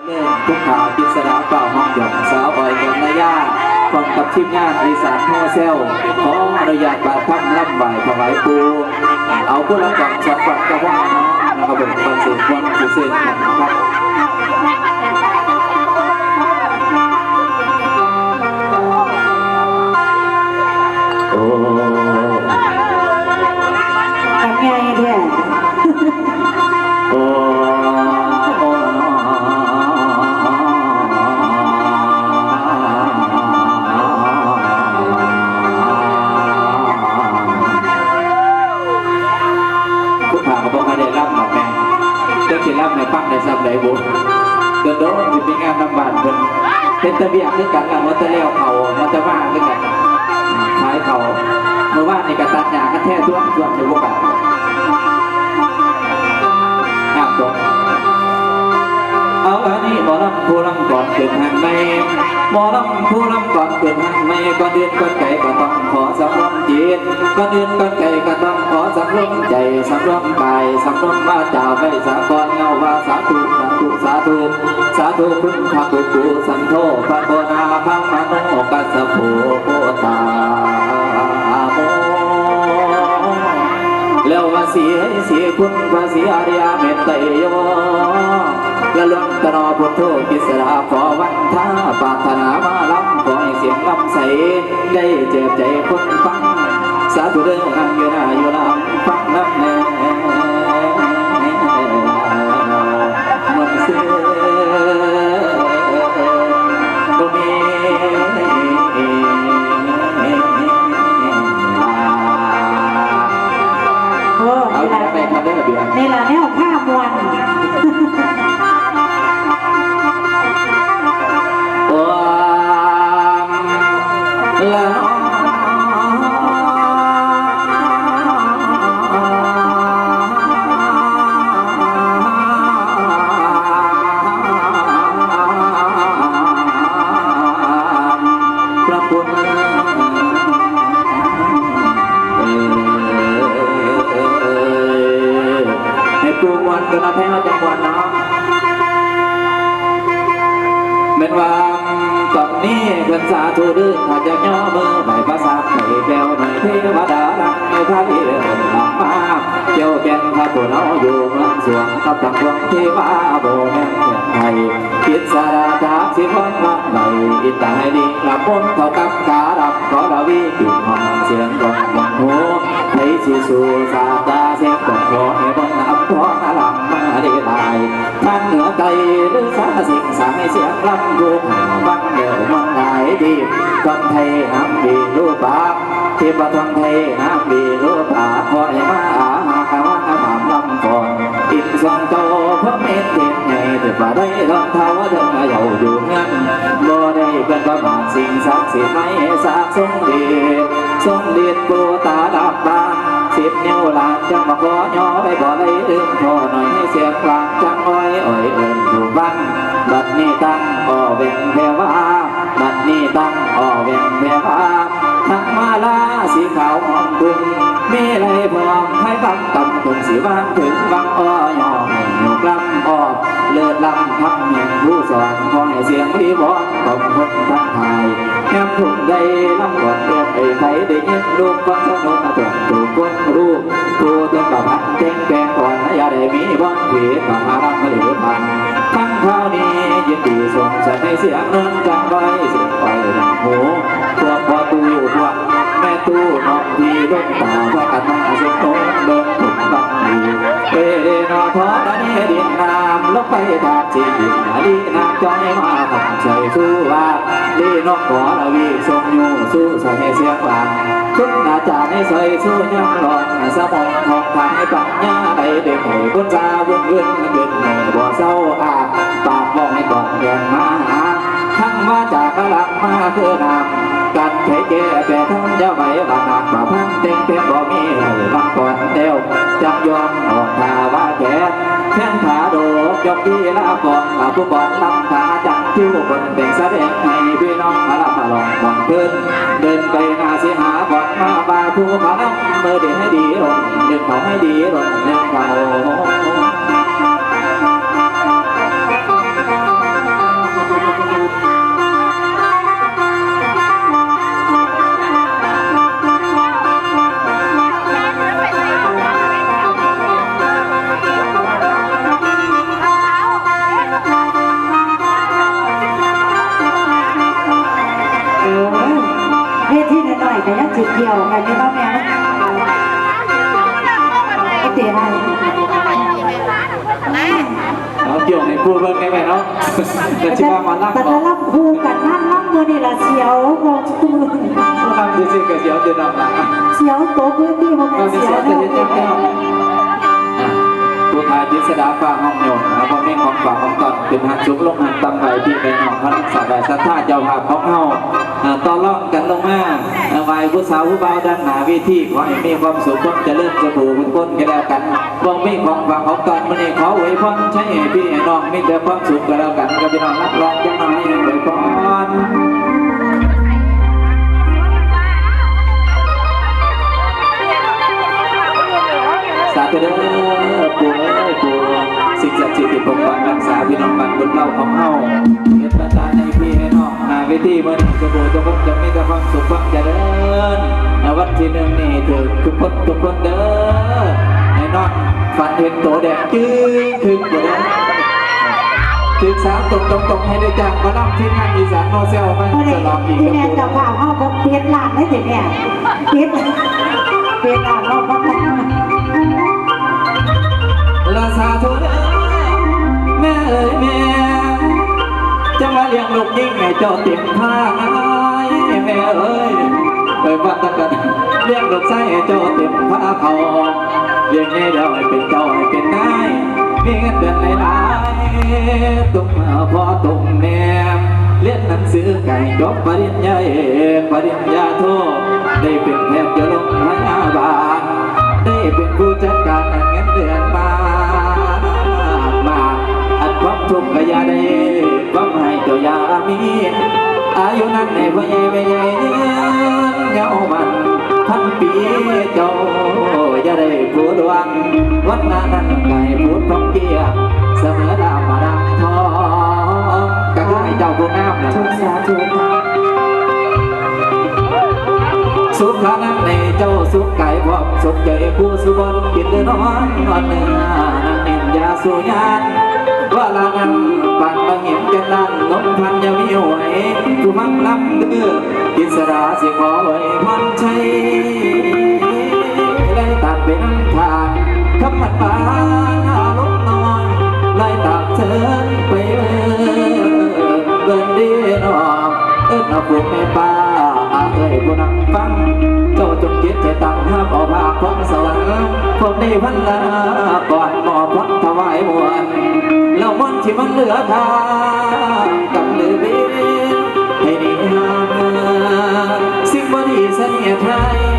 เลิศทุกข่าวกิจสระเป่าห้องหยดสาวอ่อยกับนายาพร้อมกับทีมงานอีสานโฮเซลขออนุญาตบาดถ้ำล่ำใบถวายปูเอาผู้รับฟังสักวัดกระว่านะครับเป็นคอนเสิร์ตวันพิเศษนะครับโอ้ทำไงเนี่ยโอ้สิรับในฟังในสับไหลบุญเดินโดนมีงานนำบานเป็นตะเบียงด้วยกันมันจะเลี้ยวเขามันจะว่าด้วยกันขายเขาเมื่อว่าในกระตันหยากระแทกท่วมในพวกกันห้ามตรงเอาอันนี้หมอลำผู้ลำก่อนเกิดหันไม่หมอลำผู้ลำก่อนเกิดหันไม่ก่อนเดือนก่อนไก่ก็ต้องขอสำรวมจิตก่อนเดือนก่อนไก่ก็ต้องขอสำรวมใจสำรวมกายสำรวมว่าเจ้าไม่สากลเงาว่าสาธุสาธุสาธุสาธุคุณพระกุกุสันโธพระโกนาพระมโนกัสสะโพโพตาโมแล้วว่าเสียคุณพระศรีอริยเมตไตรโยละลงตนอพุทโธกิสราขอวันท่าปรารถนามาล้ำขอให้เสียงล้ำใสได้เจ็บใจคนฟังสาธุเด้อนั่งอยู่หน้าอยู่หลังฟังล้ำแน่มันเสือบ่มีเอาแค่ไปคันเด้อเบียร์นี่แหละแนวผ้ามวนก็แท้จังหวัดเนาะเป็นว่าตอนนี้เพื่อนสาธุดื้อถ้าจะย่อมือใบภาษาไหนแก้วไหนเทวดาดังในไทยเรื่องมาเกี่ยวแก่นพระผู้น้อยอยู่เมืองสวงกับตังวงเทวาโบแม่นไทยคิดสาราจาสิพนวันไหนอิตาให้ดีกลับพ้นเท่ากับการัขอดาวีติดห้องเสียงกองบังหูให้สิสู่สาตาเสียงกองขอให้บนอับพออลังมาได้ลายท่านเหนือไกลหรือสาสิ่งสายเสียงลำบุกบังเดี่ยวมันหายดีคนไทยน้ำดีรู้ปากที่ประทนไทยน้ำดีรู้ปากคอยมาหาคำว่าถามลำก่อนอินทรงโตพระเมตเทียนใหญ่แต่ป่าได้รองเท้าเดินเหยาอยู่เงี้ยบ่ได้เป็นประมาทสิ่งศักดิ์สิทธิ์ไม่สาทรงดีปูตาดับบาน10 นิ้วหลานจังมาขอย่อไปบ่ได้ลืมพอหน่อยให้เสียงกลางจังอ้อยเอิญอยู่บ้านบัดนี้ตั้งอ้อเวียงแพวาบัดนี้ตั้งอ้อเวียงแพวาทั้งมาลาสีขาวหอมดุมมีไรพร้อมให้ฟังตำถึงสีวางถึงวังอ้อย่อให้หนุกลำอ้อเลิศลำทำแห่งผู้สอนขอให้เสียงวิวรณ์ของคนทั้งไทยแก้มทุ่งใดลำก่อนเรียกไอ้ไทยได้ยินลูกฟังสนุกมาตัวถูกคนรู้ผู้เต็มกับพันเต็มแกงก่อนอย่าได้มีบอนผีมาหารังหรือพันทั้งคราวนี้ยินดีส่งฉันให้เสียงเงินจังไว้เสียงไปดังหูตัวพอตู้พวกแม่ตู้น้องพี่ดวงตาว่ากันมาเสียงโตเดินถุงบังดีเอเดนอทอดอันนี้ดินน้ำลบไปทางจีดินดีน้ำจอยมาขับใจสู้ว่าลีนกหัวละวีทรงอยู่สู้ใส่เสียงหลังคุณอาจารย์ให้ใส่สู้ยังหลอกสมองทองทางให้ปัญญาได้เด็กให้คุณจาวุ่นเกินบ่เศร้าอาปากบอกให้ก่อนเดินมาหาทั้งมาจากกลักมาคือน้ำกันใช้แก่แต่ทั้งจะไหวบางนักบ่พังเต็งเต็มบ่มีเลยบางก่อนเดียวจับยอมออกทาว่าแก่แท่นขาโดดยกที่ละก่อนผู้ก่อนลำขาจับที่ผู้คนเป็นแสดงให้พี่น้องมาละมาลองก่อนขึ้นเดินไปนาสิหาก่อนมาบาผู้ขาน้ำเมื่อเดินให้ดีลงเดินเขาให้ดีลงเดินเขา จิตเดียวกันนี่บ้างเนี่ยก็เตะให้ เอาเกี่ยวในพูดเบิ่งได้ไหมเนาะแต่ชิว่ามาลัก แต่ เนาะ ถ้ารับคู่กันนั่นรับมือนี่ละเสียวมองชูมือ ผู้นำซื่อๆก็เสียวเดือดร้อน เสียวโตพื้นที่มัน เรา เป็น เสี เสี ย ยว ว จะ แล้ เห็นแจ้งผู้ทายจิตสดาฟ้าห้องโยนนะพ่อแม่ของฝากของตอนเป็นหันชุบลงหันตำไปที่เป็นของพระสาดาสัทธาเจ้าภาพของเฮาต่อรองกันลงมาไหวผู้สาวผู้เบาด้านหน้าวิธีขอให้มีความสุขคนจะเริ่มจะถูกเป็นคนกันแล้วกันบ่มีของฝากของตอนมื้อนี้ขออวยพรใช้ให้พี่ให้น้องมีแต่ความสุขกันแล้วกันก็พี่น้องรับรองจังน้อยอวยพร สาธุเด้อปู่เอ้ยปู่สิ่งศักดิ์สิทธิ์ที่ปกปักรักษาพี่น้องบ้านบุญเล่าของเฮาเฮ็ดประทานให้พี่ให้น้องหน้าเวทีมื้อนี้จะปู่จะพบจะมีแต่ความสุขความเจริญวันที่หนึ่งนี่ถือทุกคนเด้อให้น้องฝันเห็นโตแดงจึ้งขึ้นบ่เด้อถึงสามตรงให้ได้จากมารับที่งานอีสานโนเซลมา พอ ฉ ดี ลองอีก ที่ กับ แม่ ปู่ จะพาเขาก็เปลี่ยนหลานได้สิเนี่ยเปลี่ยนหลานเราก็ ลาสาธุเด้อแม่เอ๋ยแม่จะมาเลี้ยงลูกยิ่งให้เจ้าเต็มท่าไงแม่เอ้ยไปวัดตะกันเลี้ยงลูกไส้ให้เจ้าเต็มท่าเขาเลี้ยงให้เดียวให้เป็นเจ้าให้เป็นนายมีเงินเดือนหลายๆตุ้มพ่อตุ้มแม่เรียนหนังสือไก่จบปริญญาเอกปริญญาโทได้เป็นแพทย์จะลงพยาบาลได้เป็นผู้จัดการเงินเดือนมาอันความทุกข์ก็อย่าได้ความให้เจ้าอย่ามีอายุนั้นในพ่อใหญ่แม่ใหญ่เนื้อเงามันพันปีเจ้าอย่าได้ผู้ดวงวันนั้นไก่พูดท้องเกียเสมอดาวมาดังทองก็คือให้เจ้าผู้งามนะ ทุกสาธุ สุขนันในเจ้าสุขกายพร้อมสุขใจผู้สุบนกินเดือนนอนนอนเนื้อนั่งเน้นยาสุญานว่าลานันปั่นมาเห็นกันนั่นลมพันยังมีหวยผู้มักลำเดือกิสราสิขอไว้พันชัยได้ตัดเป็นทางคำมันปานอารมณ์น้อยไล่ตามเชิญไปเดินดีนอเอาพวกแม่ป้าเอ้ยผู้นั่งฟังเจ้าจงคิดใจตั้งห้าป่อภาคของสวรรค์พวกนี้พันลาก่อนหมอพันถวายมวลแล้ววันที่มันเหลือทางกับเหลือเบี้ยให้ดีห่างสิ่งบดีเสนียไทย